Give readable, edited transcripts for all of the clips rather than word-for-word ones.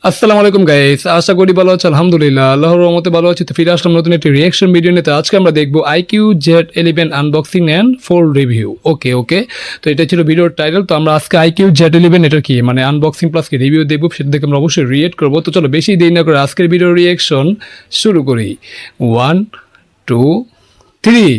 আসসালামু আলাইকুম গাইস, আশা করি ভালো আছো। আলহামদুলিল্লাহ, আল্লাহর রহমতে ভালো আছি। তো ফিরে আসলাম নতুন একটি রিয়াকশন ভিডিও নিয়ে। তো আজকে আমরা দেখবো IQ Z11 unboxing and full review. Okay, তো এটা ছিল ভিডিওর টাইটেল। তো আমরা আজকে IQ Z11 এটা কি মানে আনবক্সিং প্লাস কি রিভিউ দেখবো, সেটা দেখে আমরা অবশ্যই রিয়েক্ট করবো। তো চলো বেশি দেরি না করে আজকের ভিডিও রিয়াকশন শুরু করি। 1 2 3।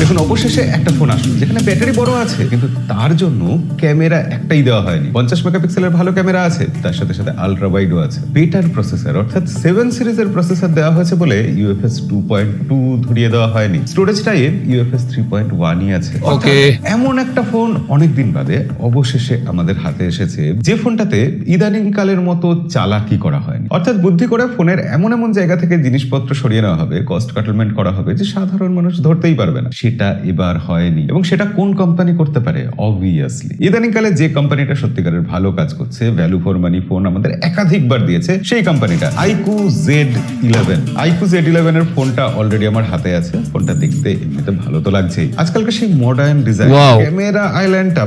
দেখুন, অবশেষে একটা ফোন আসলো যেখানে ব্যাটারি বড় আছে, কিন্তু তার জন্য ক্যামেরা একটাই দেওয়া হয়নি। 50 মেগাপিক্সেলের ভালো ক্যামেরা আছে, তার সাথে সাথে আলট্রা ওয়াইডও আছে। বেটার প্রসেসর অর্থাৎ 7 সিরিজের প্রসেসর দেওয়া হয়েছে বলে UFS 2.2 ধরিয়ে দেওয়া হয়নি। স্টোরেজ টাইপ UFS 3.1ই আছে। ওকে, এমন একটা ফোন অনেকদিন বাদে অবশেষে আমাদের হাতে এসেছে, যে ফোনটাতে ইদানিং কালের মতো চালাকি করা হয়নি। অর্থাৎ বুদ্ধি করে ফোনের এমন এমন জায়গা থেকে জিনিসপত্র সরিয়ে নেওয়া হবে, কস্ট কাটলমেন্ট করা হবে যে সাধারণ মানুষ ধরতেই পারবে না। সেটা এবার হয়নি। এবং সেটা কোন কোম্পানি করতে পারে? অবভিয়াসলি ইদানিং কালে যে কোম্পানিটা সত্যিকারের ভালো কাজ করছে, ভ্যালু ফর মানি ফোন আমাদের একাধিকবার দিয়েছে, সেই কোম্পানিটা IQ Z11। IQ Z11 এর ফোনটা অলরেডি আমার হাতে আছে। ফোনটা দেখতে এমনিতে ভালো তো লাগছেই। আজকালকার সেই মডার্ন ডিজাইন, Wow. ক্যামেরা আইল্যান্ডটা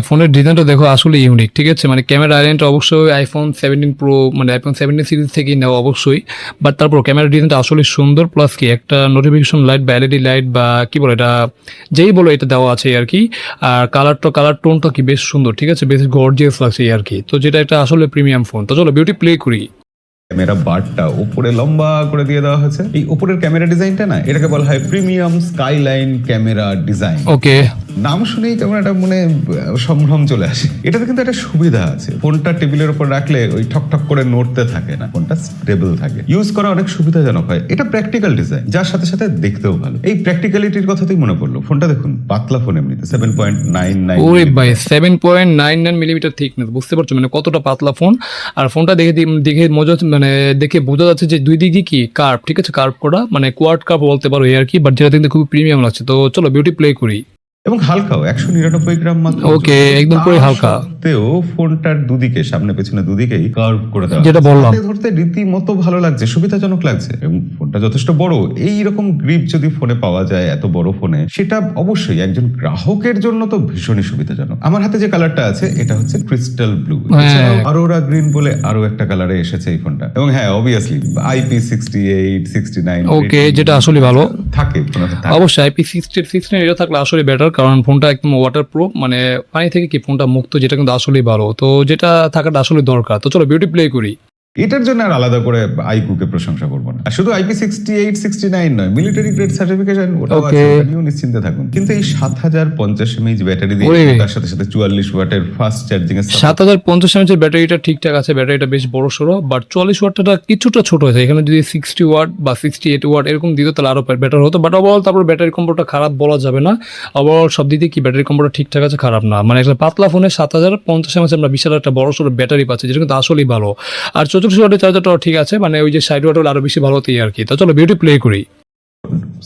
ফোনের ডিজাইনটা দেখো আসলে ইউনিক, ঠিক আছে। মানে ক্যামেরা আইল্যান্ডটা অবশ্যই আইফোন 17 প্রো মানে আইফোন 17 সিরিজ থেকেই নেওয়া অবশ্যই, বাট তারপর ক্যামেরা ডিজাইনটা আসলে সুন্দর। প্লাস কি একটা নোটিফিকেশন লাইট বা এলইডি লাইট বা কি বলে এটা, যেই বলো এটা দেওয়া আছে আর কি। আর কালার টোনটা কি বেশ সুন্দর, ঠিক আছে, বেশ গর্জিয়াস লাগছে আর কি। তো যেটা একটা আসলে প্রিমিয়াম ফোন। তো চলো বিউটি প্লে করি। ক্যামেরা বারটা উপরে লম্বা করে দিয়ে দেওয়া হয়েছে। এই উপরের ক্যামেরা ডিজাইনটা না, এটাকে বলা হয় প্রিমিয়াম স্কাইলাইন ক্যামেরা ডিজাইন। ওকে, নাম শুনেই কেমন একটা মনে সম্ভ্রম চলে আসে। এটাতে কিন্তু একটা সুবিধা আছে, ফোনটা টেবিলের উপর রাখলে ওই ঠক ঠক করে নড়তে থাকে না, ফোনটা স্টেবল থাকে, ইউজ করা অনেক সুবিধাজনক হয়। এটা প্র্যাকটিক্যাল ডিজাইন, যার সাথে সাথে দেখতেও ভালো। এই প্র্যাকটিক্যালিটির কথাতেই মনে পড়লো, ফোনটা দেখুন, পাতলা ফোন এমনিতে 7.99। ওরে ভাই 7.99 মিলিমিটার থিকনেস, বুঝতে পারছো মানে কতটা পাতলা ফোন। আর ফোনটা দেখে মজা মানে দেখে বোঝা যাচ্ছে যে দুই দিকে কি কার্ভ, ঠিক আছে, কার্ভ করা মানে কোয়াড কার্ভ বলতে পারো এই আর কি। বাট যেটা দেখতে খুবই প্রিমিয়াম লাগছে। তো চলো বিউটি প্লে করি। এবং হালকাও, 199 গ্রাম মাত্র। ওকে, একদম পুরো হালকা। তেও ফোনটার দুদিকে, সামনে পেছনে দুদিকেই কার্ভ করে দেওয়া, যেটা বললাম। হাতে ধরতে রীতিমতো ভালো লাগছে, সুবিধাজনক লাগছে। এবং ফোনটা যথেষ্ট বড়। এই রকম গ্রিপ যদি ফোনে পাওয়া যায় এত বড় ফোনে, সেটা অবশ্যই একজন গ্রাহকের জন্য তো ভীষণই সুবিধাজনক। আমার হাতে যে কালারটা আছে এটা হচ্ছে ক্রিস্টাল ব্লু। অরোরা গ্রিন বলে আরো একটা কালারে এসেছে এই ফোনটা। এবং হ্যাঁ, অবভিয়াসলি IP68 69 ওকে, যেটা আসলে ভালো থাকে। অবশ্যই IP68 এটা থাকলে আসলে বেটার, কারণ ফোনটা একদম ওয়াটার প্রুফ, মানে পানি থেকে কি ফোনটা মুক্ত, যেটা কিন্তু আসলেই ভালো। তো যেটা থাকাটা আসলে দরকার। তো চলো বিউটি প্লে করি। এটার জন্য আর আলাদা করে আইকুকে প্রশংসা করবো না। আর শুধু IP68 69 নয়, মিলিটারি গ্রেড সার্টিফিকেশন ওটাও আছে, ওটা নিয়েও নিশ্চিন্তে থাকুন। কিন্তু এই 7050 mAh ব্যাটারি দিয়ে, তার সাথে সাথে 44 ওয়াটের ফাস্ট চার্জিং এর 7050 mAh এর ব্যাটারিটা ঠিকঠাক আছে, ব্যাটারিটা বেশ বড় সড়ো। বাট 44 ওয়াটটা কিছুটা ছোট হয়েছে। এখানে যদি 60 ওয়াট বা 68 ওয়াট এরকম দিত তাহলে আরো বেটার হতো। বাট ওভারঅল তারপর ব্যাটারি কম্পোটা খারাপ বলা যাবে না। ওভারঅল সব দিক দিয়ে কি ব্যাটারি কম্পোটা ঠিকঠাক আছে, খারাপ না। মানে একটা পাতলা ফোনে 7050 mAh আমরা বিশাল একটা বড় সড়ো ব্যাটারি পাচ্ছি, যেটা কিন্তু আসলেই ভালো। আর 44 ওয়াটের চার্জারটা ঠিক আছে, মানে ওই যে 60 ওয়াট হলে আরো বেশি ভালো হতেই আর কি। তো চলো বিউটি প্লে করি।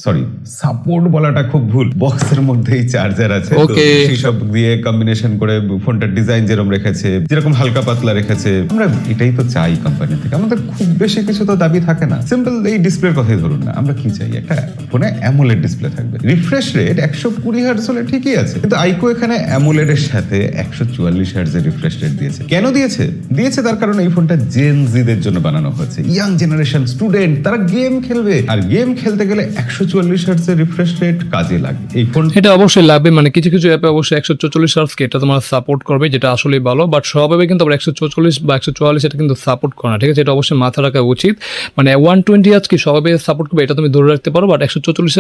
সরি, সাপোর্ট বলাটা খুব ভুল, বক্সের মধ্যেই চার্জার আছে। ওকে, সেই সব দিয়ে কম্বিনেশন করে ফোনটার ডিজাইন যেরকম রেখেছে, যেরকম হালকা পাতলা রেখেছে, আমরা এটাই তো চাই কোম্পানি থেকে। আমাদের খুব বেশি কিছু তো দাবি থাকে না। সিম্পল এই ডিসপ্লের কথাই ধরুন না, আমরা কি চাই? একটা ফোনে অ্যামোলেড ডিসপ্লে থাকবে, রিফ্রেশ রেট 120 হার্টজ হলে ঠিকই আছে। কিন্তু আইকো এখানে অ্যামোলেড এর সাথে 144 হার্টজ এর রিফ্রেশ রেট দিয়েছে। কেন দিয়েছে তার কারণ এই ফোনটা জেন জিদের জন্য বানানো হয়েছে। ইয়াং জেনারেশন স্টুডেন্ট, তারা গেম খেলবে, আর গেম খেলতে গেলে 144 হার্টজ এর রিফ্রেশ রেট কাজে লাগে। এই ফোন এটা অবশ্যই লাগবে, মানে কিছু অ্যাপে অবশ্যই 144 হার্টজ কে এটা তোমার সাপোর্ট করবে, যেটা আসলেই ভালো। বাট সবাই কিন্তু আবার 144 বা 144 এটা কিন্তু সাপোর্ট করে না, ঠিক আছে। এটা অবশ্যই মাথা রাখা উচিত। মানে 120 হার্টজ কি সবাই সাপোর্ট করবে এটা তুমি ধরে রাখতে পারো, বাট 144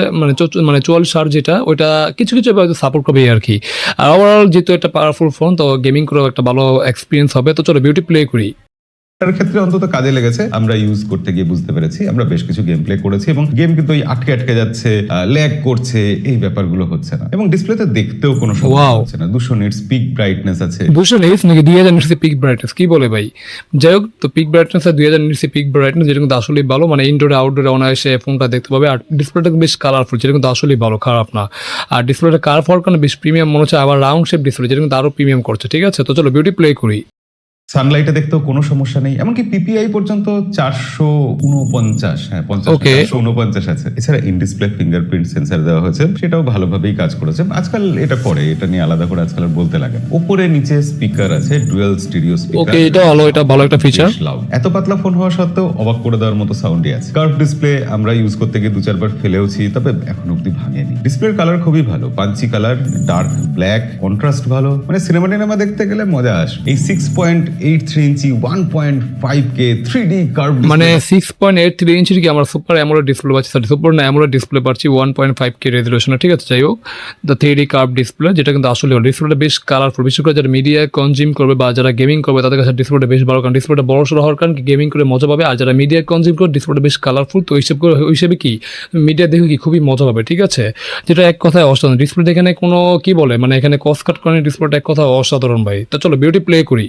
মানে 44 হার্টজ যেটা, ওইটা কিছু অ্যাপে হয়তো সাপোর্ট করবে আর কি। আর ওভারঅল যেহেতু একটা পাওয়ারফুল ফোন, তো গেমিং করেও একটা ভালো এক্সপিরিয়েন্স হবে। তো চলো বিউটি প্লে করি। তার ক্ষেত্রে অন্তত কাজে লেগেছে। আমরা ইউজ করতে গিয়ে বুঝতে পেরেছি, আমরা বেশ কিছু গেম প্লে করেছি এবং গেম কিন্তু ওই আটকে যাচ্ছে, ল্যাগ করছে, এই ব্যাপারগুলো হচ্ছে না। এবং ডিসপ্লেতে দেখতেও কোনো সমস্যা হচ্ছে না। 200 নিটস পিক ব্রাইটনেস আছে। 200 নিটস নাকি 2000 নিটস পিক ব্রাইটনেস, কি বলে ভাই? যাই হোক, তো পিক ব্রাইটনেস আর 2000 নিটস পিক ব্রাইটনেস, যেটা কিন্তু আসলেই ভালো। মানে ইনডোরে আউটডোরে অনায়াসে ফোনটা দেখতে পাবে। আর ডিসপ্লেটা বেশ কালারফুল, যেটা কিন্তু আসলেই ভালো, খারাপ না। আর ডিসপ্লেটা কার্ভ হওয়ার কারণে বেশ প্রিমিয়াম মনে হচ্ছে। আবার রাউন্ড শেপ ডিসপ্লে, যেটা কিন্তু আরো প্রিমিয়াম করছে, ঠিক আছে। তো চলো বিউটি প্লে করি। সানলাইটে দেখতেও কোনো সমস্যা নেই, এমনকি পিপিআই পর্যন্ত 449, হ্যাঁ 449 আছে। এছাড়া ইন ডিসপ্লে ফিঙ্গারপ্রিন্ট সেন্সর দেওয়া হয়েছে, সেটাও ভালোভাবেই কাজ করেছে। আজকাল এটা করে, এটা নিয়ে আলাদা করে আজকাল আর বলতে লাগে না। উপরে নিচে স্পিকার আছে, ডুয়াল স্টিরিও স্পিকার। ওকে, এটা ভালো একটা ফিচার। এত পাতলা ফোন হওয়া সত্ত্বেও অবাক করে দেওয়ার মতো সাউন্ডই আছে। কার্ভ ডিসপ্লে আমরা ইউজ করতে গিয়ে 2-4 বার ফেলেওছি, তবে এখন অব্দি ভাঙেনি। ডিসপ্লের কালার খুবই ভালো, Panji colour, dark black, contrast ভালো, মানে সিনেমা টিনেমা দেখতে গেলে মজা আসে। এই 6.83 ইঞ্চি 1.5K 3D কার্ভ, মানে 6.83 ইঞ্চির কি আমরা সুপার অ্যামোলেড ডিসপ্লে পাচ্ছি, সুপার না অ্যামোলেড ডিসপ্লে পাচ্ছি 1.5K রেজলিউশনে, ঠিক আছে। যাই হোক, দ্য 3D কার্ভ ডিসপ্লে, যেটা কিন্তু আসলে ডিসপ্লেটা বেশ কালারফুল, বিশেষ করে যারা মিডিয়া কনজিউম করবে বা যারা গেমিং করবে তাদের কাছে ডিসপ্লেটা বেশ ভালো, কারণ ডিসপ্লেটা বড় সড়ো হওয়ার কারণে গেমিং করে মজা পাবে। আর যারা মিডিয়া কনজিউম করে ডিসপ্লেটা বেশ কালারফুল, তো ওই হিসেবে কি মিডিয়া দেখে কি খুবই মজা পাবে, ঠিক আছে। যেটা এক কথায় অসাধারণ ডিসপ্লেটা, এখানে কোনো কি বলে মানে এখানে কস্ট কাট করে ডিসপ্লেটা এক কথা অসাধারণ ভাই। তো চলো বিউটি প্লে করি।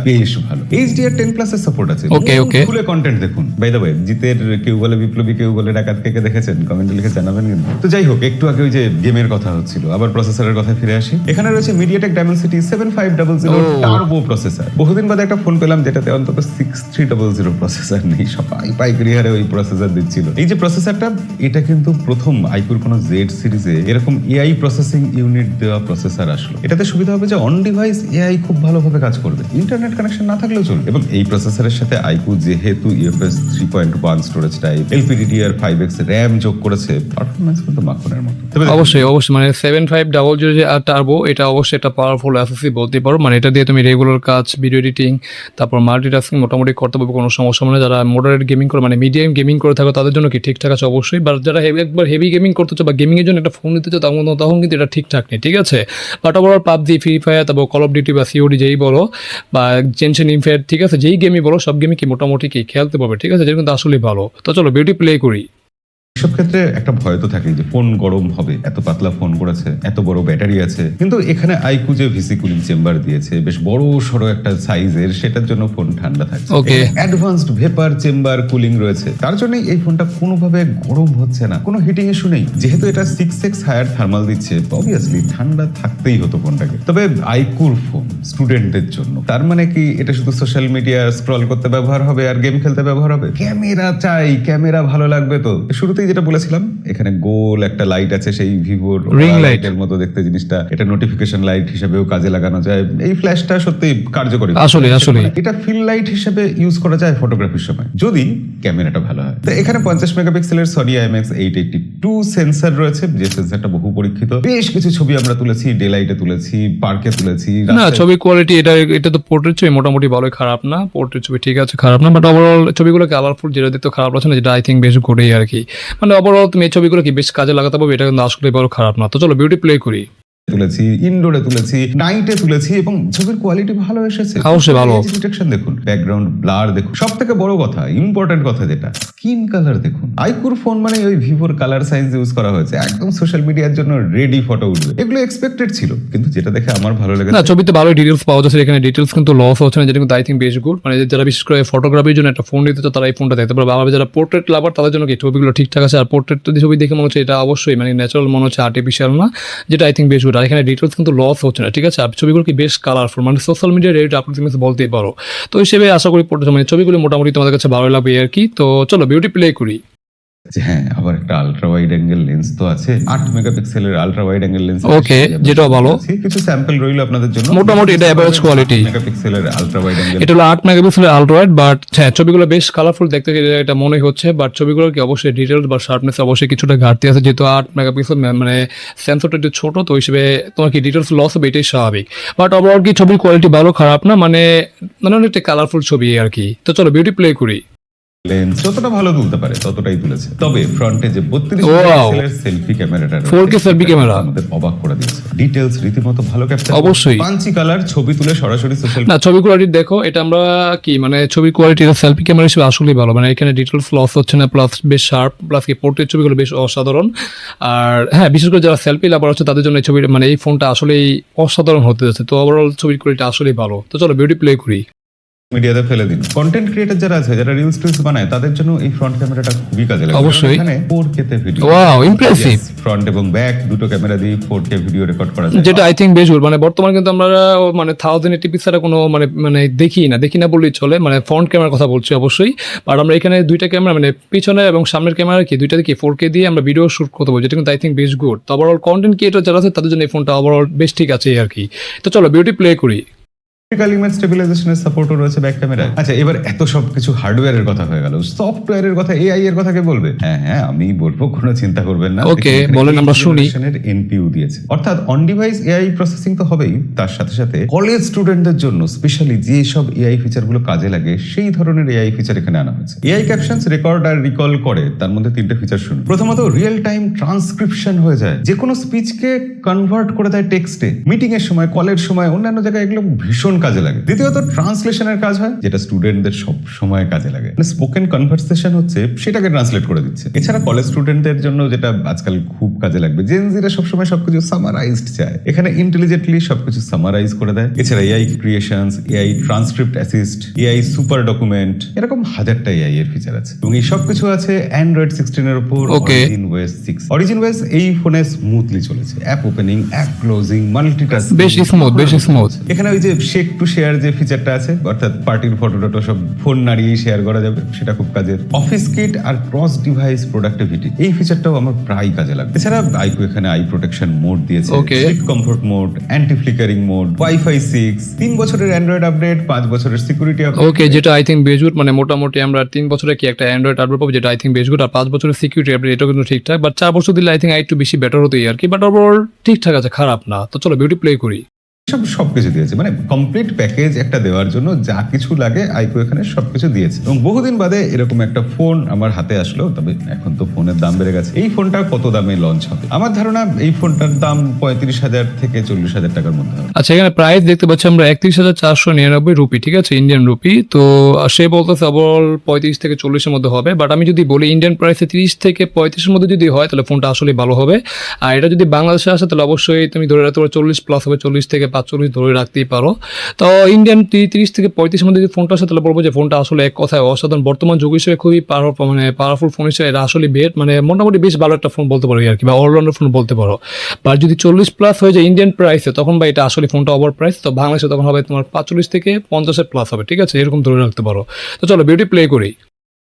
বেশ ভালো। HDR10+ এর সাপোর্ট আছে। ওকে। ফুলে কন্টেন্ট দেখুন। বাই দ্য ওয়ে, জিতের কেউ বলে বিপ্লবী, কেউ বলে ডাকাত, কে দেখেছেন কমেন্টে লিখে জানাবেন কিন্তু। তো যাই হোক, একটু আগে ওই যে গেমের কথা হচ্ছিল, আবার প্রসেসরের কথা ফিরে আসি। এখানে রয়েছে MediaTek Dimensity 7500 টার্বো প্রসেসর। বহুদিন বাদে একটা ফোন পেলাম যেটাতে অন্তত 6300 প্রসেসর নেই, সবাই পাইকারি হারে ওই প্রসেসর দিচ্ছিল। এই যে প্রসেসরটা, এটা কিন্তু প্রথম আইকুর কোনো জেড সিরিজে এরকম এআই প্রসেসিং ইউনিট দেওয়া প্রসেসর আসলো। এটাতে সুবিধা হবে যে অন ডিভাইস এআই খুব ভালোভাবে কাজ করবে, ইন্টারনেট কানেকশন না থাকলেও চলবে। এবং এই প্রসেসরের সাথে আইকু যেহেতু UFS 3.1 storage type, LPDDR5X RAM যোগ করেছে, পারফরম্যান্স কিন্তু মাখনের মতো। অবশ্যই মানে 7500 যে টার্বো, এটা অবশ্যই একটা পাওয়ারফুল SoC বলতে পারো। মানে এটা দিয়ে তুমি রেগুলার কাজ, ভিডিও এডিটিং, তারপর মাল্টিটাস্কিং মোটামুটি করতে পারবে, কোনো সমস্যা মানে। যারা মডারেট গেমিং করে মানে মিডিয়াম গেমিং করে থাকো তাদের জন্য কি ঠিকঠাক আছে অবশ্যই। বাট যারা একবার হেভি গেমিং করতে চাও বা গেমিং এর জন্য একটা ফোন নিতে চাও, তখন কিন্তু এটা ঠিকঠাক নেই, ঠিক আছে। But overall PUBG, free fire, তারপর কল অফ ডিউটি বা COD যেই বলো বা জেনশন ইনফায়ার, ঠিক আছে, যেই গেমই বলো সব গেমই কি মোটামুটি কি খেলতে পারবে, ঠিক আছে, যেটা কিন্তু আসলেই ভালো। তো চলো বিউটি প্লে করি। এসব ক্ষেত্রে একটা ভয় তো থাকে যে ফোন গরম হবে, এত পাতলা ফোন করেছে, এত বড় ব্যাটারি আছে, কিন্তু এখানে আইকু যে ভিসি কুলিং চেম্বার দিয়েছে বেশ বড় সড়ো একটা সাইজের, সেটার জন্য ফোন ঠান্ডা থাকছে। ওকে, অ্যাডভান্সড ভেপার চেম্বার কুলিং রয়েছে, তার জন্য এই ফোনটা কোনোভাবে গরম হচ্ছে না, কোনো হিটিং ইস্যু নেই। যেহেতু এটা 6x হায়ার থার্মাল দিচ্ছে, অবভিয়াসলি ঠান্ডা থাকতেই হতো ফোনটাকে। তবে আইকুর ফোন স্টুডেন্টদের জন্য, তার মানে কি এটা শুধু সোশ্যাল মিডিয়া স্ক্রল করতে ব্যবহার হবে আর গেম খেলতে ব্যবহার হবে? ক্যামেরা চাই, ক্যামেরা ভালো লাগবে তো। শুরুতে যেটা বলেছিলাম, এখানে গোল একটা লাইট আছে, সেই ভিভোর রিং লাইটের মতো দেখতে জিনিসটা, এটা নোটিফিকেশন লাইট হিসেবেও কাজে লাগানো যায়। এই ফ্ল্যাশটা সত্যি কার্যকরী, আসলে এটা ফিল লাইট হিসেবে ইউজ করা যায় ফটোগ্রাফির সময়, যদি ক্যামেরাটা ভালো হয়। তো এখানে 50 মেগাপিক্সেলের সনি IMX882 সেন্সর রয়েছে, যে সেন্সরটা বহু পরীক্ষিত। বেশ কিছু ছবি আমরা তুলেছি, ডে লাইটে তুলেছি, পার্কে তুলেছি। না, ছবি কোয়ালিটি এটা তো পোর্ট্রেট ছবি মোটামুটি ভালোই, খারাপ না। পোর্ট্রেট ছবি ঠিক আছে, খারাপ না। বাট ওভারঅল ছবিগুলো কালারফুল, যেটা দেখতে খারাপ লাগছে না, যেটা আই থিঙ্ক বেশ ঘুরেই আর কি। মানে ওভারঅল তুমি এই ছবিগুলো কি বেশ কাজে লাগাতে পারবে, এটা কিন্তু আসলে বড় খারাপ না। তো চলো বিউটি প্লে করি। তুলেছি, ইনডোরে তুলেছি, নাইটে তুলেছি, এবং ছবির কোয়ালিটি ভালো এসেছে, অবশ্যই ভালো। ডিটেকশন দেখুন, ব্যাকগ্রাউন্ড ব্লার দেখুন, সব থেকে বড় কথা, ইম্পর্টেন্ট কথা যেটা, স্কিন কালার দেখুন। আইকুর ফোন মানে ওই ভিভোর কালার সাইন্স ইউজ করা হয়েছে, একদম সোশ্যাল মিডিয়ার জন্য রেডি ফটো উঠবে। এগুলো এক্সপেক্টেড ছিল, কিন্তু যেটা দেখে আমার ভালো লেগেছে, না ছবিতে ভালো ডিটেলস পাওয়া যাচ্ছে, এখানে ডিটেলস কিন্তু লস হচ্ছে না, যেটা কিন্তু আই থিঙ্ক বেশ গুড। মানে যারা বিশেষ করে ফটোগ্রাফির জন্য একটা ফোন নিতে চাও তারা এই ফোনটা দেখতে পারবে। আবার যারা পোর্ট্রেট লাভার তাদের জন্য কি ছবিগুলো ঠিকঠাক আছে। আর পোর্ট্রেট ছবি দেখে মনে হচ্ছে এটা অবশ্যই মানে ন্যাচারাল মনে হচ্ছে, আর্টিফিশিয়াল না, যেটা আই থিঙ্ক বেশ গুড। আর এখানে ডিটেলস কিন্তু লস হচ্ছে না, ঠিক আছে। আর ছবিগুলো কি বেশ কালারফুল, মানে সোশ্যাল মিডিয়ার রেট আপনি বলতেই পারো। তো হিসেবে আশা করি মানে ছবিগুলো মোটামুটি তোমাদের কাছে ভালো লাগবে আর কি। তো চলো বিউটি প্লে করি। হ্যাঁ, আবার একটা আলট্রা ওয়াইড অ্যাঙ্গেল লেন্স তো আছে, 8 মেগাপিক্সেলের আলট্রা ওয়াইড অ্যাঙ্গেল লেন্স। ওকে, যেটাও ভালো। কিছু স্যাম্পল রইল আপনাদের জন্য, মোটামুটি এটা এভারেজ কোয়ালিটি। মেগাপিক্সেলের আলট্রা ওয়াইড অ্যাঙ্গেল, এটা হলো 8 মেগাপিক্সেলের আলট্রা ওয়াইড। বাট হ্যাঁ, ছবিগুলো বেশ কালারফুল দেখতে এটা মনে হচ্ছে। বাট ছবিগুলোর কি অবশ্যই ডিটেলস বা শার্পনেস অবশ্যই কিছুটা ঘাটতি আছে, যেহেতু 8 মেগাপিক্সেল মানে সেন্সরটা একটু ছোট, তো হিসেবে তোমার কি ডিটেলস লস হবে, এটাই স্বাভাবিক। বাট ওভারঅল কি ছবির কোয়ালিটি ভালো, খারাপ না, মানে অনেকটা কালারফুল ছবি আর কি। তো চলো বিউটি প্লে করি। লেন্স যতটা ভালো তুলতে পারে ততটাই তুলেছে। তবে ফ্রন্টে যে 32 মেগাপিক্সেলের সেলফি ক্যামেরাটা, 4K সেলফি ক্যামেরা আমাদের অবাক করে দিয়েছে। ডিটেইলস রীতিমতো ভালো ক্যাপচার, অবশ্যই। পাঞ্চি কালার, ছবি তুলে সরাসরি সোশ্যাল, না ছবি কোয়ালিটি দেখো, এটা আমরা কি মানে ছবি কোয়ালিটি সেলফি ক্যামেরা হিসেবে আসলেই ভালো। মানে এখানে ডিটেলস লস হচ্ছে না, প্লাস বেশ শার্প, প্লাস কি পোর্ট্রেট ছবিগুলো বেশ অসাধারণ। আর হ্যাঁ, বিশেষ করে যারা সেলফি লাভার হচ্ছে তাদের জন্য এই ছবি মানে এই ফোনটা আসলেই অসাধারণ হতে যাচ্ছে। তো ওভারঅল ছবির কোয়ালিটি আসলেই ভালো। তো চলো বিউটি প্লে করি। মিডিয়াতে ফেলে দিন। কন্টেন্ট ক্রিয়েটর যারা আছে, যারা রিলস টিলস বানায়, তাদের জন্য এই ফ্রন্ট ক্যামেরাটা খুবই কাজে লাগে। অবশ্যই। এখানে 4K তে ভিডিও, ওয়াও ইমপ্রেসিভ, ফ্রন্ট এবং ব্যাক দুটো ক্যামেরা দিয়ে 4K ভিডিও রেকর্ড করা যায়। যেটা আই থিঙ্ক বেশ গুড। মানে বর্তমানে কিন্তু আমরা মানে 1080p ছাড়া কোনো মানে মানে দেখি না বললেই চলে, মানে ফ্রন্ট ক্যামেরার কথা বলছি অবশ্যই। আর আমরা এখানে দুইটা ক্যামেরা মানে পিছনে এবং সামনের ক্যামেরা কি দুইটা কি 4K দিয়ে আমরা ভিডিও শুট করতে পারবো, যেটা কিন্তু আই থিঙ্ক বেশ গুড। তো ওভারঅল কন্টেন্ট ক্রিয়েটর যারা আছে তাদের জন্য এই ফোনটা ওভারঅল বেশ ঠিক আছে আর কি। তো চলো বিউটি প্লে করি। ইমেজ স্টেবিলাইজেশনের সাপোর্টও রয়েছে ব্যাক ক্যামেরায়। আচ্ছা, এবার এত সবকিছু হার্ডওয়্যারের কথা হয়ে গেল, সফটওয়্যারের কথা, এআই এর কথা কে বলবে? হ্যাঁ আমি বলবো, কোনো চিন্তা করবেন না। ওকে, বলেন, আমরা শুনি। এনপিইউ দিয়েছে, অর্থাৎ অন ডিভাইস এআই প্রসেসিং তো হবেই, তার সাথে সাথে কলেজ স্টুডেন্টদের জন্য স্পেশালি যে সব এআই ফিচার গুলো কাজে লাগে সেই ধরনের এআই ফিচার এখানে আনা হয়েছে। এআই ক্যাপশনস রেকর্ড আর রিকল করে, তার মধ্যে 3টে ফিচার শুনুন। প্রথমত, রিয়েল টাইম ট্রান্সক্রিপশন হয়ে যায়, যে কোনো স্পিচকে কনভার্ট করে দেয় টেক্সটে, মিটিং এর সময়, কলের সময়, অন্যান্য জায়গায় এগুলো ভীষণ কাজে লাগে। দ্বিতীয়ত, ট্রান্সলেশনের কাজ হয়, যেটা স্টুডেন্টদের সব সময় কাজে লাগে। স্পোকেন কনভারসেশন হচ্ছে, সেটাকে ট্রান্সলেট করে দিচ্ছে। এছাড়া কলেজ স্টুডেন্টদের জন্য যেটা আজকাল খুব কাজে লাগবে, জেনজিরা সবসময় সবকিছু সামারাইজড চায়, এখানে ইন্টেলিজেন্টলি সবকিছু সামারাইজ করে দেয়। এছাড়া AI creations, AI transcript assist, AI super document, এরকম হাজারটা এআই এর ফিচার আছে। এবং এই সবকিছু আছে অ্যান্ড্রয়েড 16 এর উপর, অরিজিন ওয়েস 6। অরিজিন ওয়েস এই ফোনে স্মুথলি চলেছে, app opening, app closing, multitasking, বেশ স্মুথ। এখানে ওই যে শেক টু শেয়ার যে ফিচারটা আছে, অর্থাৎ পার্টির ফটো টটো সব ফোন নাড়িয়েই শেয়ার করা যাবে, সেটা খুব কাজের। অফিস কিট আর ক্রস ডিভাইস প্রোডাক্টিভিটি, এই ফিচারটাও আমার প্রায় কাজে লাগে। এছাড়া আইকু এখানে আই প্রোটেকশন মোড দিয়েছে, sleep comfort mode, anti flickering mode, wifi 6, 3 বছরের অ্যান্ড্রয়েড আপডেট, 5 বছরের সিকিউরিটি আপডেট। ওকে, যেটা আই থিঙ্ক বেশ গুড। মানে মোটামুটি আমরা 3 বছরে কি একটা অ্যান্ড্রয়েড আপডেট পাবো, যেটা আই থিঙ্ক বেশ গুড। আর 5 বছরের সিকিউরিটি আপডেট, এটাও কিন্তু ঠিকঠাক। বাট 4 বছর দিলে আই থিঙ্ক একটু বেশি বেটার হতোই আর কি। বাট ওভারঅল ঠিকঠাক আছে, খারাপ না। তো চলো বিউটি প্লে করি। সবকিছু দিয়েছে, মানে কমপ্লিট প্যাকেজ একটা দেওয়ার জন্য যা কিছু লাগে আইকু এখানে সবকিছু দিয়েছে। এবং বহুদিন বাদে এরকম একটা ফোন আমার হাতে আসলো। তবে এখন তো ফোনের দাম বেড়ে গেছে। এই ফোনটা কত দামে লঞ্চ হবে? আমার ধারণা এই ফোনটার দাম 35,000 থেকে 40,000 টাকার মধ্যে হবে। আচ্ছা, এখানে প্রাইস দেখতে পাচ্ছি আমরা 31,499 রুপি, ঠিক আছে, ইন্ডিয়ান রুপি। তো সে বলতেছে ওভারঅল 35 থেকে 40 এর মধ্যে হবে। বাট আমি যদি বলি ইন্ডিয়ান প্রাইসে 30 থেকে 35 এর মধ্যে যদি হয়, তাহলে ফোনটা আসলে ভালো হবে। আর এটা যদি বাংলাদেশে আসে, তাহলে অবশ্যই তুমি ধরে রাখতে পারো 40 প্লাস হবে, 40 থেকে 45 ধরে রাখতেই পারো। তো ইন্ডিয়ান 30 থেকে 35 এর মধ্যে যদি ফোনটা আসে, তাহলে বলবো যে ফোনটা আসলে এক কথায় অসাধারণ। বর্তমান যুগ হিসেবে খুবই পাওয়ারফুল ফোন হিসেবে এটা আসলে মানে মোটামুটি বেশ ভালো একটা ফোন বলতে পারো আর কি, বা অলরাউন্ডার ফোন বলতে পারো। বাট যদি 40 প্লাস হয়ে যায় ইন্ডিয়ান প্রাইসে, তখন বা এটা আসলে ফোনটা ওভার প্রাইস। তো বাংলাদেশে তখন হবে তোমার 45 থেকে 50 প্লাস হবে, ঠিক আছে, এরকম ধরে রাখতে পারো। তো চলো বিউটি প্লে করি।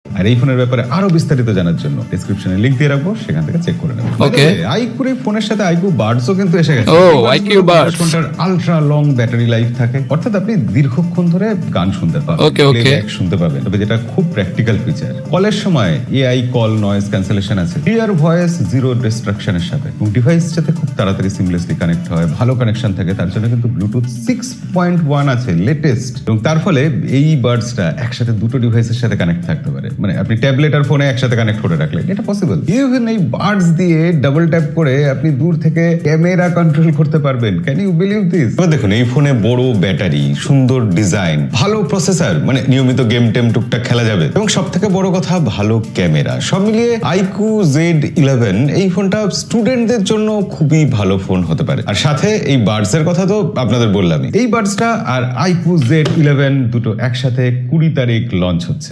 আর এই ফোনের ব্যাপারে আরো বিস্তারিত জানার জন্য ডেসক্রিপশনে লিংক দিয়ে রাখবো, সেখান থেকে চেক করে নেবেন। ওকে, আইকুর এই ফোনের সাথে আইকু বাডসও কিন্তু এসে গেছে। আইকিউ বাডস, ফোনটার আলট্রা লং ব্যাটারি লাইফ থাকে, অর্থাৎ আপনি দীর্ঘক্ষণ ধরে গান শুনতে পাবেন, প্লেব্যাক শুনতে পাবেন। তবে যেটা খুব প্র্যাকটিক্যাল ফিচার, কলের সময় এআই কল নয়েজ ক্যান্সেলেশন আছে, ক্লিয়ার ভয়েস, জিরো ডিস্ট্রাকশনের সাথে, এবং ডিভাইস যাতে খুব তাড়াতাড়ি সিমলেসলি কানেক্ট হয়, ভালো কানেকশন থাকে, তার জন্য কিন্তু ব্লুটুথ 6.1 আছে লেটেস্ট। এবং তার ফলে এই বাডসটা একসাথে দুটো ডিভাইসের সাথে কানেক্ট থাকতে পারে। মানে আপনি ট্যাবলেট আর ফোনে একসাথে কানেক্ট করে রাখলেন, এটা পসিবল। ইভেন এই বাডস দিয়ে ডাবল ট্যাপ করে আপনি দূর থেকে ক্যামেরা কন্ট্রোল করতে পারবেন। Can you believe this? এবার দেখুন, এই ফোনে বড় ব্যাটারি, সুন্দর ডিজাইন, ভালো প্রসেসর, মানে নিয়মিত গেম টেম টুকটাক খেলা যাবে, এবং সব থেকে বড় কথা ভালো ক্যামেরা। সব মিলিয়ে আইকু Z11 এই ফোনটা স্টুডেন্টদের জন্য খুবই ভালো ফোন হতে পারে। আর সাথে এই বাডস এর কথা তো আপনাদের বললামই। এই বাডসটা আর আইকু Z11 দুটো একসাথে 20 তারিখ লঞ্চ হচ্ছে।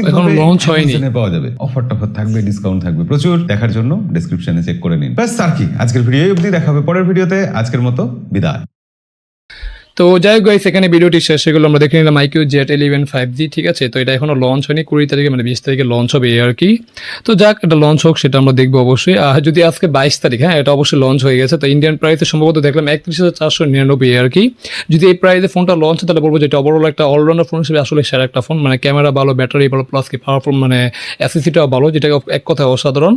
এখন লঞ্চ হয়নি, পাওয়া যাবে, অফার টফার থাকবে, ডিসকাউন্ট থাকবে প্রচুর। দেখার জন্য ডেসক্রিপশনে চেক করে নিন। ব্যাস, আর কি, আজকের ভিডিও অবধি, দেখা হবে পরের ভিডিওতে। আজকের মতো বিদায়। তো যাই হোক গাইস, এখানে ভিডিওটি শেষ হয়ে গেল। আমরা দেখে নিলাম আইকিউ Z11 5G, ঠিক আছে। তো এটা এখনো লঞ্চ হয়নি, 20 তারিখে মানে 20 তারিখে লঞ্চ হবে এই আর কি। তো যাক, এটা লঞ্চ হোক, সেটা আমরা দেখবো অবশ্যই। আর যদি আজকে 22 তারিখ, হ্যাঁ, এটা অবশ্যই লঞ্চ হয়ে গেছে। তো ইন্ডিয়ান প্রাইসে সম্ভবত দেখলাম 31,499 আর কি। যদি এই প্রাইসে ফোনটা লঞ্চ হয়, তাহলে বলবো যে এটা ওভারঅল একটা অলরাউন্ডার ফোন হিসেবে আসলে সেরা একটা ফোন। মানে ক্যামেরা ভালো, ব্যাটারি ভালো, প্লাস কি পাওয়ারফুল, মানে এসএসডিটাও ভালো, যেটা এক কথায় অসাধারণ।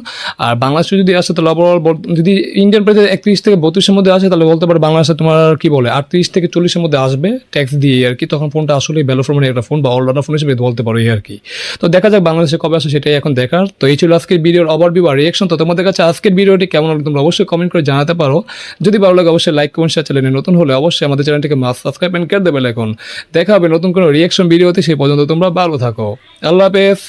আর বাংলাদেশে যদি আসে, তাহলে ওভারঅল যদি ইন্ডিয়ান প্রাইসে 31 থেকে 32 এর মধ্যে আসে, তাহলে বলতে পারে বাংলাদেশে তোমার কি বলে 38 থেকে 40 এর মধ্যে আসবে ট্যাক্স দিয়ে আর কি। তখন ফোনটা আসলে ভ্যালু ফর মানি একটা ফোন, বা অলরাউন্ডার ফোন হিসেবে বলতে পারো এই আর কি। তো দেখা যাক বাংলাদেশে কবে আসে, সেটাই এখন দেখার। তো এই ছিল আজকের ভিডিওর ওভারভিউ আর রিঅ্যাকশন। তো তোমাদের কাছে আজকের ভিডিওটি কেমন হলো তোমরা অবশ্যই কমেন্ট করে জানাতে পারো। যদি ভালো লাগে অবশ্যই লাইক কমেন্ট শেয়ার, চ্যানেলে নতুন হলে অবশ্যই আমাদের চ্যানেলটিকে মাস্ট সাবস্ক্রাইব এন্ড করে দেবে। এখন দেখা হবে নতুন কোনো রিঅ্যাকশন ভিডিওতে, সেই পর্যন্ত তোমরা ভালো থাকো। আল্লাহ হাফেজ।